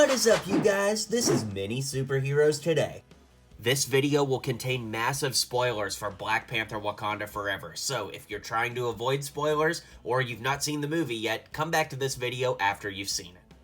What is up, you guys? This is Mini Superheroes Today. This video will contain massive spoilers for Black Panther Wakanda Forever, so if you're trying to avoid spoilers or you've not seen the movie yet, come back to this video after you've seen it.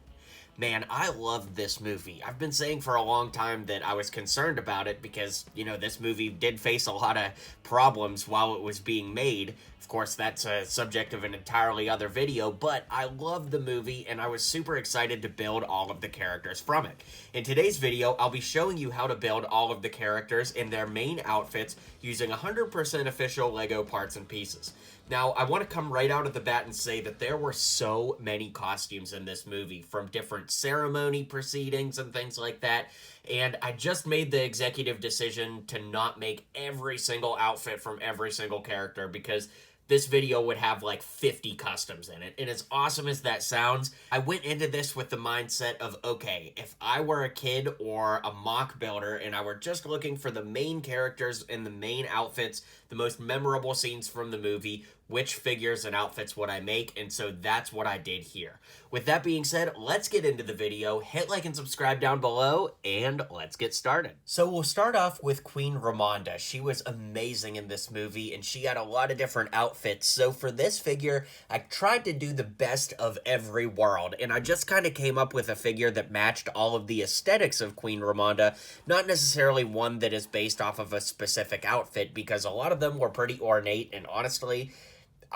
Man, I loved this movie. I've been saying for a long time that I was concerned about it because, this movie did face a lot of problems while it was being made. Of course, that's a subject of an entirely other video, but I loved the movie and I was super excited to build all of the characters from it. In today's video, I'll be showing you how to build all of the characters in their main outfits using 100% official LEGO parts and pieces. Now, I want to come right out of the bat and say that there were so many costumes in this movie, from different ceremony proceedings and things like that, and I just made the executive decision to not make every single outfit from every single character because this video would have like 50 customs in it. And as awesome as that sounds, I went into this with the mindset of, okay, if I were a kid or a mock builder and I were just looking for the main characters and the main outfits, the most memorable scenes from the movie, which figures and outfits would I make? And so that's what I did here. With that being said, let's get into the video. Hit like and subscribe down below, and let's get started. So we'll start off with Queen Ramonda. She was amazing in this movie, and she had a lot of different outfits. So for this figure, I tried to do the best of every world, and I just kind of came up with a figure that matched all of the aesthetics of Queen Ramonda, not necessarily one that is based off of a specific outfit, because a lot of them were pretty ornate, and honestly,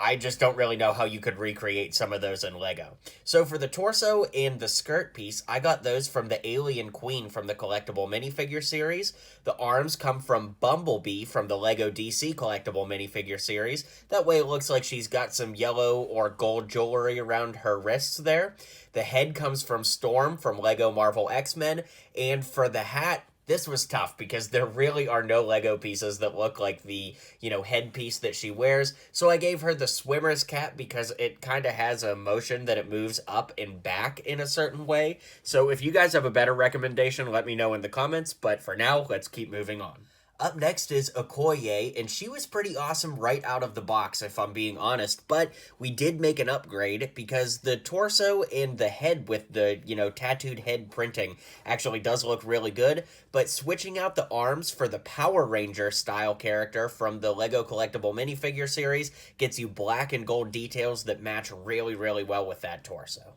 I just don't really know how you could recreate some of those in LEGO. So for the torso and the skirt piece, I got those from the Alien Queen from the collectible minifigure series. The arms come from Bumblebee from the LEGO DC collectible minifigure series. That way it looks like she's got some yellow or gold jewelry around her wrists there. The head comes from Storm from LEGO Marvel X-Men. And for the hat, this was tough because there really are no LEGO pieces that look like the, headpiece that she wears. So I gave her the swimmer's cap because it kind of has a motion that it moves up and back in a certain way. So if you guys have a better recommendation, let me know in the comments. But for now, let's keep moving on. Up next is Okoye, and she was pretty awesome right out of the box, if I'm being honest, but we did make an upgrade because the torso and the head with the, tattooed head printing actually does look really good, but switching out the arms for the Power Ranger style character from the LEGO collectible minifigure series gets you black and gold details that match really, really well with that torso.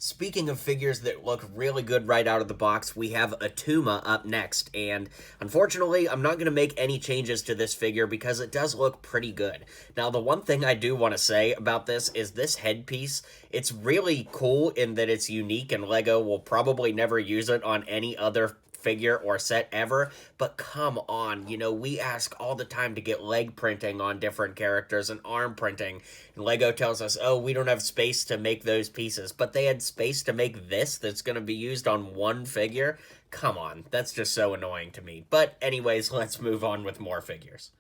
Speaking of figures that look really good right out of the box, we have Atuma up next, and unfortunately, I'm not going to make any changes to this figure because it does look pretty good. Now, the one thing I do want to say about this is this headpiece, it's really cool in that it's unique, and LEGO will probably never use it on any other figure or set ever, but come on, we ask all the time to get leg printing on different characters and arm printing, and LEGO tells us, oh, we don't have space to make those pieces, but they had space to make this that's going to be used on one figure. Come on, that's just so annoying to me. But anyways, let's move on with more figures.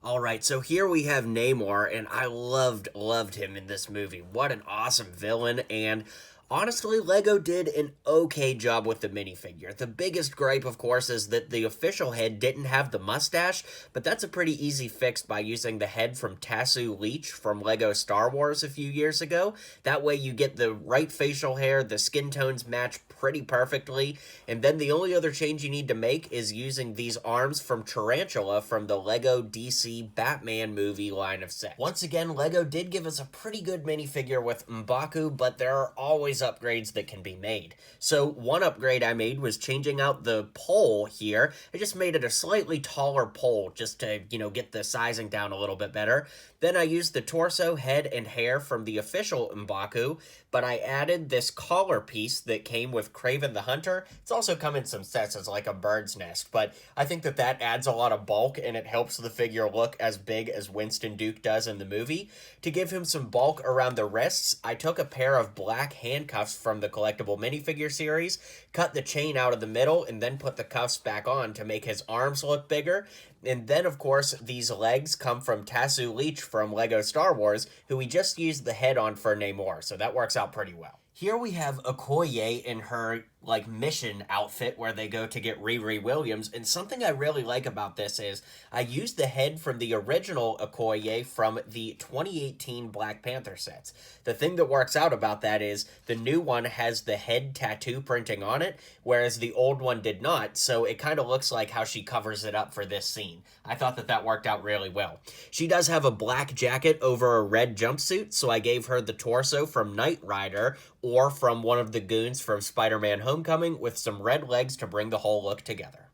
Alright, so here we have Namor, and I loved him in this movie. What an awesome villain, and honestly, LEGO did an okay job with the minifigure. The biggest gripe, of course, is that the official head didn't have the mustache, but that's a pretty easy fix by using the head from Tasu Leech from LEGO Star Wars a few years ago. That way you get the right facial hair, the skin tones match pretty perfectly, and then the only other change you need to make is using these arms from Tarantula from the LEGO DC Batman movie line of sets. Once again, LEGO did give us a pretty good minifigure with M'Baku, but there are always upgrades that can be made. So one upgrade I made was changing out the pole here. I just made it a slightly taller pole just to, get the sizing down a little bit better. Then I used the torso, head, and hair from the official M'Baku, but I added this collar piece that came with Kraven the Hunter. It's also come in some sets as like a bird's nest, but I think that adds a lot of bulk and it helps the figure look as big as Winston Duke does in the movie. To give him some bulk around the wrists, I took a pair of black handcuffs from the collectible minifigure series, cut the chain out of the middle, and then put the cuffs back on to make his arms look bigger. And then, of course, these legs come from Tasu Leech from LEGO Star Wars, who we just used the head on for Namor, so that works out pretty well. Here we have Okoye in her mission outfit where they go to get Riri Williams, and something I really like about this is I used the head from the original Okoye from the 2018 Black Panther sets. The thing that works out about that is the new one has the head tattoo printing on it, whereas the old one did not, so it kind of looks like how she covers it up for this scene. I thought that worked out really well. She does have a black jacket over a red jumpsuit, so I gave her the torso from Knight Rider or from one of the goons from Spider-Man Homecoming with some red legs to bring the whole look together.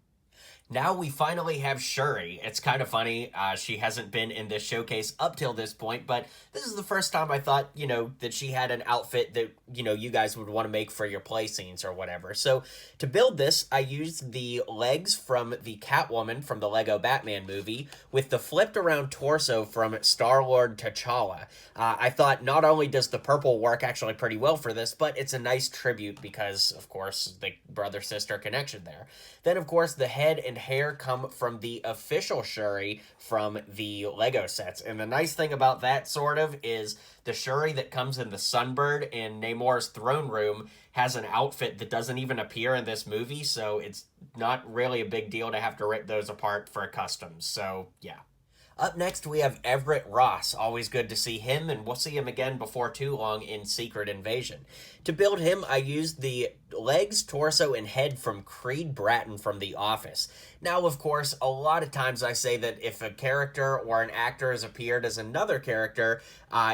Now we finally have Shuri. It's kind of funny, she hasn't been in this showcase up till this point, but this is the first time I thought, that she had an outfit that, you guys would want to make for your play scenes or whatever. So to build this, I used the legs from the Catwoman from the Lego Batman movie with the flipped around torso from Star-Lord T'Challa. I thought not only does the purple work actually pretty well for this, but it's a nice tribute because, of course, the brother-sister connection there. Then, of course, the head and hair come from the official Shuri from the Lego sets. And the nice thing about that, sort of, is the Shuri that comes in the Sunbird in Namor's throne room has an outfit that doesn't even appear in this movie, so it's not really a big deal to have to rip those apart for customs. So, yeah. Up next, we have Everett Ross. Always good to see him, and we'll see him again before too long in Secret Invasion. To build him, I used the legs, torso, and head from Creed Bratton from The Office. Now, of course, a lot of times I say that if a character or an actor has appeared as another character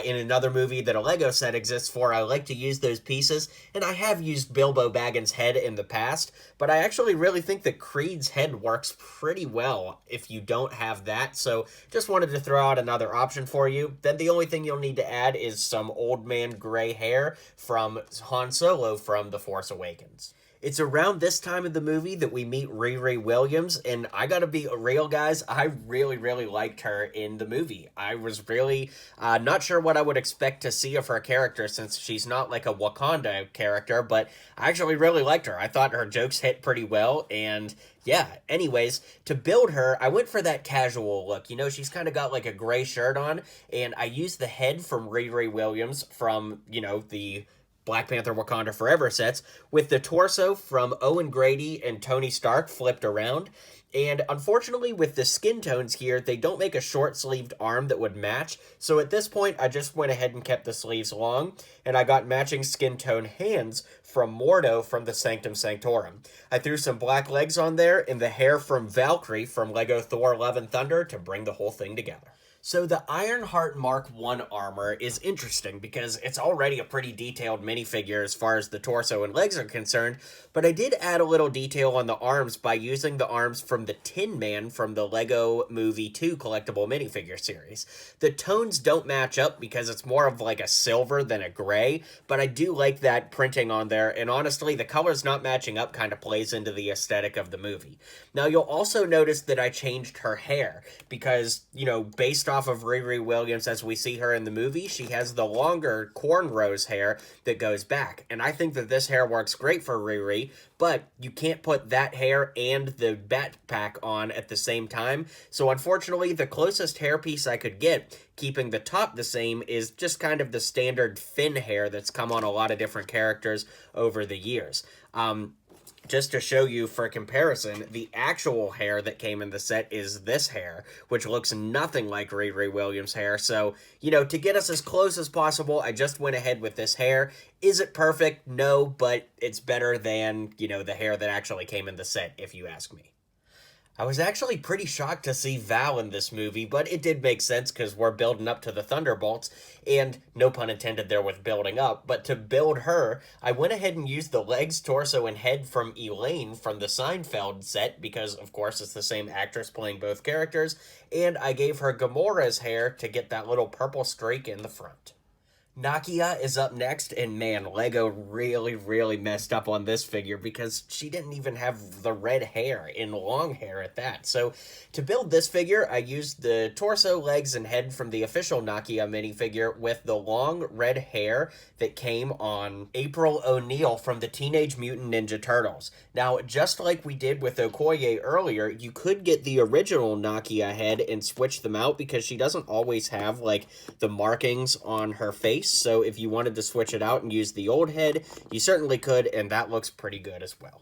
in another movie that a Lego set exists for, I like to use those pieces, and I have used Bilbo Baggins' head in the past, but I actually really think that Creed's head works pretty well if you don't have that, so just wanted to throw out another option for you. Then the only thing you'll need to add is some old man gray hair from Han Solo from The Force Awakens. It's around this time of the movie that we meet Riri Williams, and I gotta be real, guys, I really, really liked her in the movie. I was really not sure what I would expect to see of her character since she's not like a Wakanda character, but I actually really liked her. I thought her jokes hit pretty well, and yeah, anyways, to build her, I went for that casual look. She's kind of got like a gray shirt on, and I used the head from Riri Williams from, the Black Panther Wakanda Forever sets, with the torso from Owen Grady and Tony Stark flipped around. And unfortunately, with the skin tones here, they don't make a short-sleeved arm that would match. So at this point, I just went ahead and kept the sleeves long, and I got matching skin tone hands from Mordo from the Sanctum Sanctorum. I threw some black legs on there and the hair from Valkyrie from Lego Thor Love and Thunder to bring the whole thing together. So the Ironheart Mark I armor is interesting because it's already a pretty detailed minifigure as far as the torso and legs are concerned, but I did add a little detail on the arms by using the arms from the Tin Man from the Lego Movie 2 collectible minifigure series. The tones don't match up because it's more of like a silver than a gray, but I do like that printing on there, and honestly, the colors not matching up kind of plays into the aesthetic of the movie. Now, you'll also notice that I changed her hair because, based off of Riri Williams as we see her in the movie, she has the longer cornrows hair that goes back, and I think that this hair works great for Riri, but you can't put that hair and the backpack on at the same time, so unfortunately the closest hairpiece I could get, keeping the top the same, is just kind of the standard fin hair that's come on a lot of different characters over the years. Just to show you for comparison, the actual hair that came in the set is this hair, which looks nothing like Riri Williams' hair. So, to get us as close as possible, I just went ahead with this hair. Is it perfect? No, but it's better than, the hair that actually came in the set, if you ask me. I was actually pretty shocked to see Val in this movie, but it did make sense because we're building up to the Thunderbolts, and no pun intended there with building up, but to build her, I went ahead and used the legs, torso, and head from Elaine from the Seinfeld set, because of course it's the same actress playing both characters, and I gave her Gamora's hair to get that little purple streak in the front. Nakia is up next, and man, Lego really, really messed up on this figure because she didn't even have the red hair, and long hair at that. So, to build this figure, I used the torso, legs, and head from the official Nakia minifigure with the long red hair that came on April O'Neil from the Teenage Mutant Ninja Turtles. Now, just like we did with Okoye earlier, you could get the original Nakia head and switch them out because she doesn't always have, like, the markings on her face. case, so if you wanted to switch it out and use the old head, you certainly could, and that looks pretty good as well.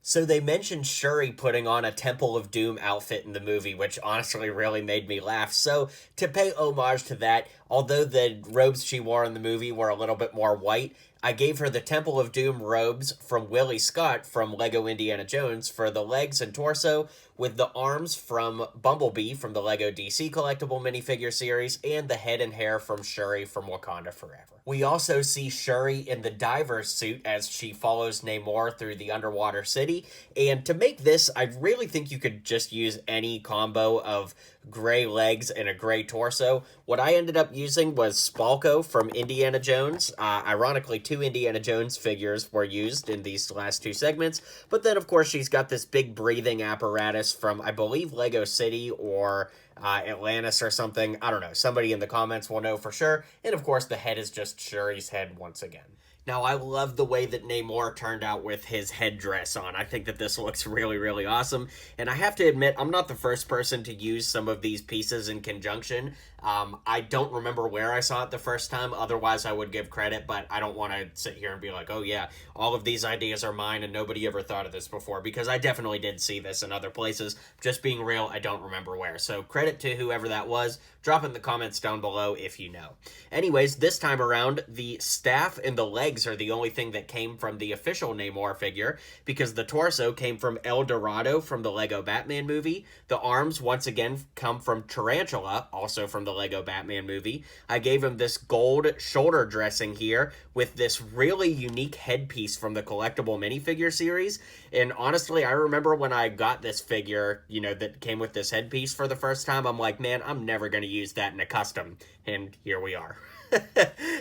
So they mentioned Shuri putting on a Temple of Doom outfit in the movie, which honestly really made me laugh. So to pay homage to that, although the robes she wore in the movie were a little bit more white, I gave her the Temple of Doom robes from Willie Scott from Lego Indiana Jones for the legs and torso, with the arms from Bumblebee from the Lego DC collectible minifigure series, and the head and hair from Shuri from Wakanda Forever. We also see Shuri in the diver suit as she follows Namor through the underwater city, and to make this, I really think you could just use any combo of gray legs and a gray torso. What I ended up using was Spalko from Indiana Jones. Ironically, 2 Indiana Jones figures were used in these last 2 segments, but then of course she's got this big breathing apparatus from, I believe, Lego City or Atlantis or something. I don't know. Somebody in the comments will know for sure. And of course, the head is just Shuri's head once again. Now, I love the way that Namor turned out with his headdress on. I think that this looks really, really awesome. And I have to admit, I'm not the first person to use some of these pieces in conjunction. I don't remember where I saw it the first time. Otherwise, I would give credit, but I don't want to sit here and be like, oh yeah, all of these ideas are mine and nobody ever thought of this before, because I definitely did see this in other places. Just being real, I don't remember where. So credit to whoever that was. Drop in the comments down below if you know. Anyways, this time around, the staff and the legs are the only thing that came from the official Namor figure, because the torso came from El Dorado from the Lego Batman movie. The arms, once again, come from Tarantula, also from the Lego Batman movie. I gave him this gold shoulder dressing here with this really unique headpiece from the collectible minifigure series. And honestly, I remember when I got this figure, you know, that came with this headpiece for the first time, I'm like, man, I'm never going to use that in a custom. And here we are.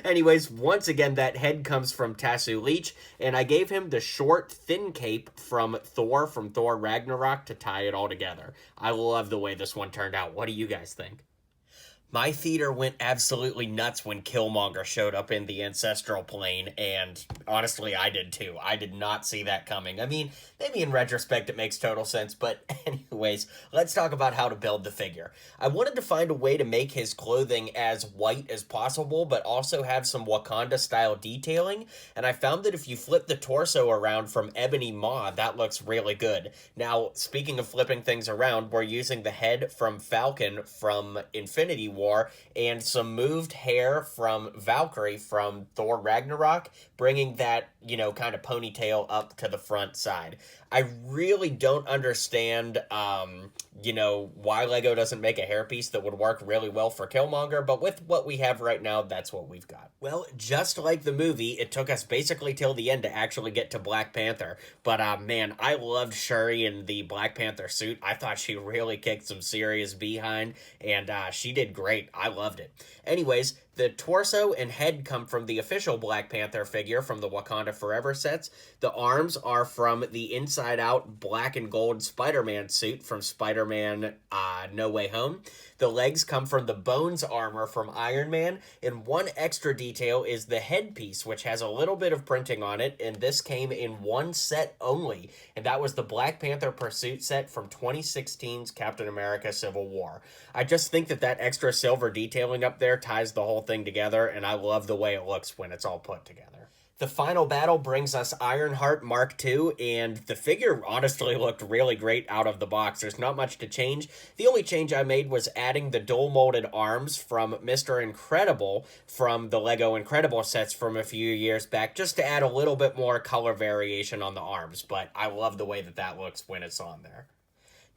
Anyways, once again, that head comes from Tasu Leech, and I gave him the short, thin cape from Thor Ragnarok to tie it all together. I love the way this one turned out. What do you guys think? My theater went absolutely nuts when Killmonger showed up in the ancestral plane, and honestly, I did too. I did not see that coming. I mean, maybe in retrospect it makes total sense, but anyways, let's talk about how to build the figure. I wanted to find a way to make his clothing as white as possible, but also have some Wakanda-style detailing, and I found that if you flip the torso around from Ebony Maw, that looks really good. Now, speaking of flipping things around, we're using the head from Falcon from Infinity War and some moved hair from Valkyrie from Thor Ragnarok, bringing that, you know, kind of ponytail up to the front side. I really don't understand, you know, why Lego doesn't make a hairpiece that would work really well for Killmonger, but with what we have right now, that's what we've got. Well, just like the movie, it took us basically till the end to actually get to Black Panther, but man, I loved Shuri in the Black Panther suit. I thought she really kicked some serious behind, and she did great. I loved it. Anyways, the torso and head come from the official Black Panther figure from the Wakanda Forever sets. The arms are from the inside-out black and gold Spider-Man suit from Spider-Man No Way Home. The legs come from the Bones armor from Iron Man, and one extra detail is the headpiece, which has a little bit of printing on it, and this came in one set only, and that was the Black Panther Pursuit set from 2016's Captain America Civil War. I just think that that extra silver detailing up there ties the whole thing together, and I love the way it looks when it's all put together. The final battle brings us Ironheart Mark II, and the figure honestly looked really great out of the box. There's not much to change. The only change I made was adding the dual-molded arms from Mr. Incredible from the Lego Incredible sets from a few years back, just to add a little bit more color variation on the arms, but I love the way that that looks when it's on there.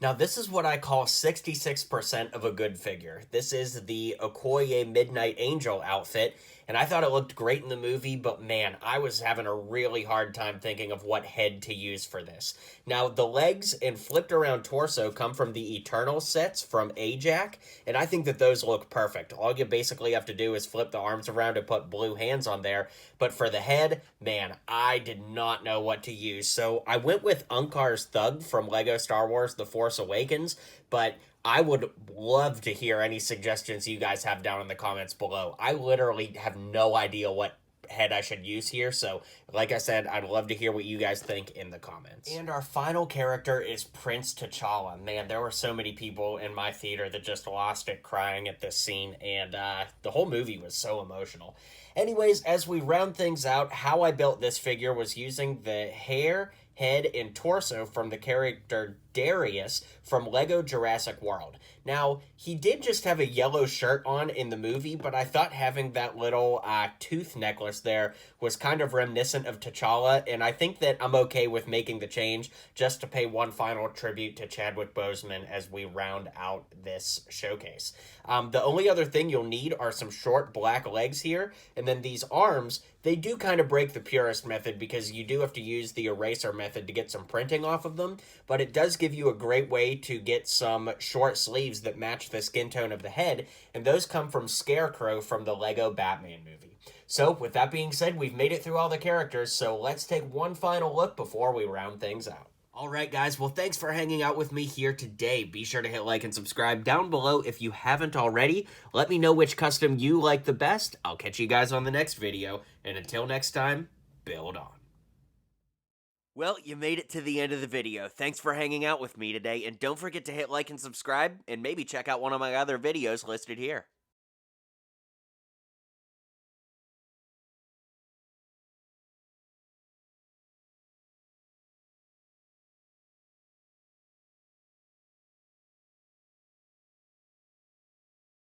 Now, this is what I call 66% of a good figure. This is the Okoye Midnight Angel outfit, and I thought it looked great in the movie, but man, I was having a really hard time thinking of what head to use for this. Now, the legs and flipped around torso come from the Eternal sets from Ajax, and I think that those look perfect. All you basically have to do is flip the arms around and put blue hands on there, but for the head, man, I did not know what to use, so I went with Unkar's Thug from Lego Star Wars The Force Awakens, but I would love to hear any suggestions you guys have down in the comments below. I literally have no idea what head I should use here. So, like I said, I'd love to hear what you guys think in the comments. And our final character is Prince T'Challa. Man, there were so many people in my theater that just lost it crying at this scene, and the whole movie was so emotional. Anyways, as we round things out, how I built this figure was using the hair, head, and torso from the character Darius from Lego Jurassic World. Now, he did just have a yellow shirt on in the movie, but I thought having that little tooth necklace there was kind of reminiscent of T'Challa, and I think that I'm okay with making the change just to pay one final tribute to Chadwick Boseman as we round out this showcase. The only other thing you'll need are some short black legs here, and then these arms, they do kind of break the purist method because you do have to use the eraser method to get some printing off of them, but it does give you a great way to get some short sleeves that match the skin tone of the head, and those come from Scarecrow from the Lego Batman movie. So, with that being said, we've made it through all the characters, so let's take one final look before we round things out. Alright guys, well thanks for hanging out with me here today. Be sure to hit like and subscribe down below if you haven't already. Let me know which custom you like the best. I'll catch you guys on the next video, and until next time, build on. Well, you made it to the end of the video. Thanks for hanging out with me today, and don't forget to hit like and subscribe, and maybe check out one of my other videos listed here.